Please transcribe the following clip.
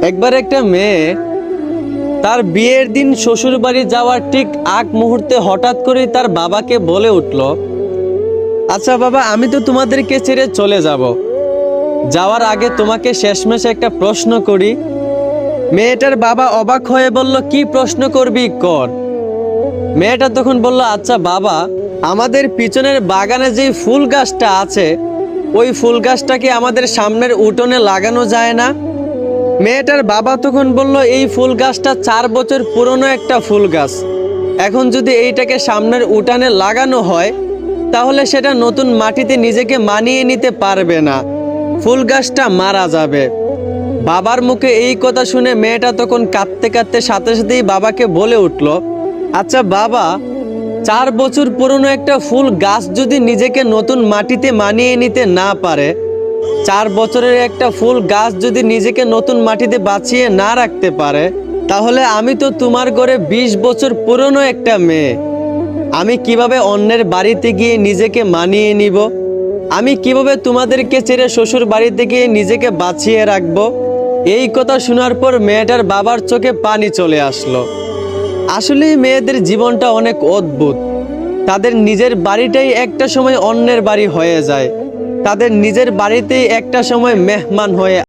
একবার একটা মেয়ে তার বিয়ের দিন শ্বশুর বাড়ি যাওয়ার ঠিক আগ মুহূর্তে হঠাৎ করে তার বাবাকে বলে উঠল, আচ্ছা বাবা, আমি তো তোমাদেরকে ছেড়ে চলে যাব। যাওয়ার আগে তোমাকে শেষমেশ একটা প্রশ্ন করি। মেয়েটার বাবা অবাক হয়ে বলল, কি প্রশ্ন করবি কর। মেয়েটা তখন বলল, আচ্ছা বাবা, আমাদের পিছনের বাগানে যে ফুল গাছটা আছে ওই ফুল গাছটাকে আমাদের সামনের উঠোনে লাগানো যায় না? মেয়েটার বাবা তখন বলল, এই ফুল গাছটা 4 বছর পুরনো একটা ফুল গাছ। এখন যদি এইটাকে সামনের উঠানে লাগানো হয় তাহলে সেটা নতুন মাটিতে নিজেকে মানিয়ে নিতে পারবে না, ফুল গাছটা মারা যাবে। বাবার মুখে এই কথা শুনে মেয়েটা তখন কাঁদতে কাঁদতে সাথে সাথেই বাবাকে বলে উঠল, আচ্ছা বাবা, 4 বছর পুরনো একটা ফুল গাছ যদি নিজেকে নতুন মাটিতে মানিয়ে নিতে না পারে, 4 বছরের একটা ফুল গাছ যদি নিজেকে নতুন মাটিতে বাঁচিয়ে না রাখতে পারে, তাহলে আমি তো তোমার ঘরে 20 বছর পুরনো একটা মেয়ে। আমি কিভাবে অন্যের বাড়িতে গিয়ে নিজেকে মানিয়ে নিব? আমি কিভাবে তোমাদেরকে ছেড়ে শ্বশুর বাড়িতে গিয়ে নিজেকে বাঁচিয়ে রাখবো? এই কথা শোনার পর মেয়েটার বাবার চোখে পানি চলে আসলো। আসলেই মেয়েদের জীবনটা অনেক অদ্ভুত। তাদের নিজের বাড়িটাই একটা সময় অন্যের বাড়ি হয়ে যায়, তাদের নিজের বাড়িতেই একটা সময় মেহমান হয়ে